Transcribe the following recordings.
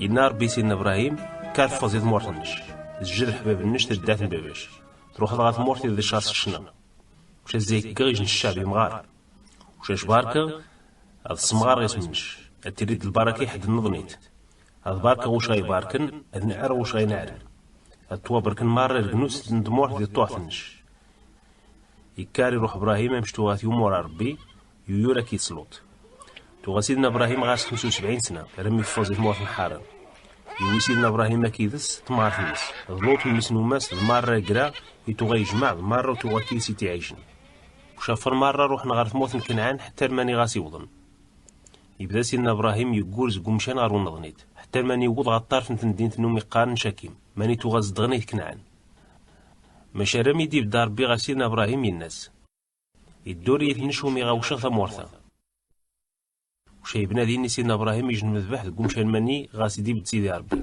ينا ربي سيدنا إبراهيم كارف فازيد مورتنش الجرح باب النش تدات باباش تروح ضغط مورتي ذي شارس الشنا وش زي كيجن الشعب يمغار وش باركة هذا السمغار يسمنش تريد البركة حد النظنيت هذا باركة وش غي باركن هذا نعر وش غي نعر هذا توابركن مرة الجنوس ندمور ذي طوحتنش يكاري روح إبراهيم مشتوغات يوم ورا ربي يورك يسلوط تو سيدنا إبراهيم غاس 75 سنة رمي في فوزي موت محارن يوي سيدنا إبراهيم كيدس تمار فلس ظلوط المسنوماس المرة يقرا يتوغا يجمع المرة وتوغا كيسي تعيشن وشافر مرة روح نغرف موت كنعان حتى الماني غاس يوضن يبدا سيدنا إبراهيم يقول زقومشان غارو نظنيت حتى الماني يوض غطار في تندين تنومي قارن شاكيم ماني توغا زدغنيت كنعان ماشا رمي دي بدار بي غا سيدنا إبراهيم الناس يدور يتنشومي غاوشا ثمورثا وشي بناديني سيدنا إبراهيم يجن مذبح قومشان ماني غاسيدي بتسيدي ربي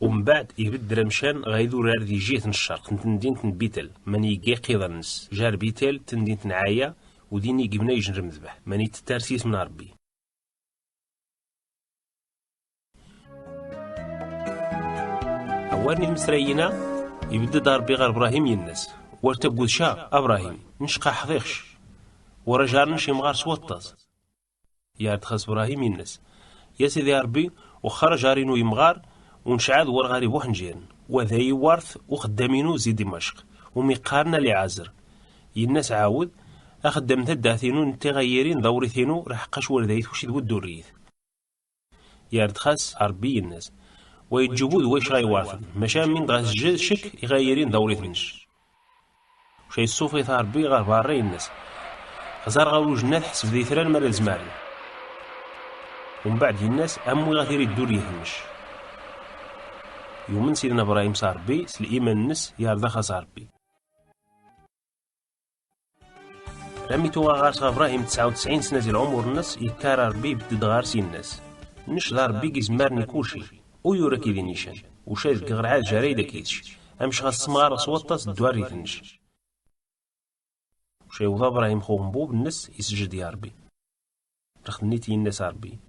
ومن بعد يبد رمشان غايدو رار دي جهة الشرق تندين تنبيتل ماني يجي قيضا النس جار بيتل تندين تنعايا وديني يجبنا يجن مذبح ماني تتارسيس من ربي أولني المسرينا يبدا دار بي غير إبراهيم ينس ورتبقود شا إبراهيم نشقى حضيخش ورجال نشي مغار سوطاز يا تخص إبراهيم ينس يا سيدي ربي وخرج جارينو يمغار ونشعاد ورغاري بوحنجين وذا يورث وخدامينو زي دمشق وميقارنا لعازر ينس عاود أخدم تداثينو نتي غيرين دوريثينو راح قشور ذايث وشي دو الدوريث يا تخص ربي ينس ويتجبود ويش غيوارثن مشان من غاس جد شك يغيرين دوريثنش وشي الصوفي ثاربي غار باري الناس خزار غاولو جنات حسب ذي ثران مال الزماري ومن بعد الناس أموي غاثير يدور يهمش يومن سيدنا إبراهيم صاربي سليمان النس ياردا خصاربي رمي توغا غارس إبراهيم 99 سنة ديال عمر الناس يكارر بي بدد غارسي الناس نش دار بي كيزمارني كلشي ويورا كيدي نيشان وشايف كغرعات جاريدا كيتش امش غاس سمغار صوطاس الدوار يثنش وشاي وضا إبراهيم خوهم بوب النس يسجد يا ربي رخنيتي الناس ربي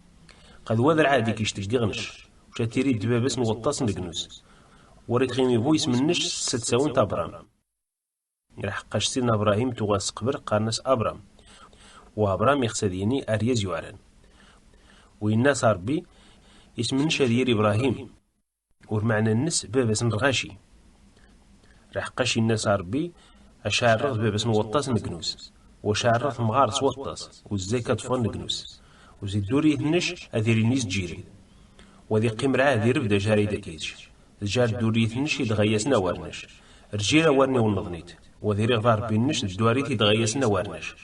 قد وذر عادي كيشتك دي غنش وشا تيريد دبابس نغطاس ندقنوس وريت خيمي بويس منش ستساون تابرام رحقاش سيدنا إبراهيم توغاس قبر قارناس أبرام وأبرام يخسديني أرياز يوارن والناس ربي اسم شرير إبراهيم ورمعنا النس بابس نرغاشي راح قاشي الناس ربي أشعرض بابس نوطاس نقنوس وشعرض مغارس وطاس وزيكا طفل نقنوس وزي دوري يثنش أذير النيس جيري وذي قمرعه ذي ربدا جاري داكيتش جار دوري يثنش يدغيسنا وارنش رجيرا وارني ونظنيت وذي رغضار بينش الدواري يدغيسنا وارنش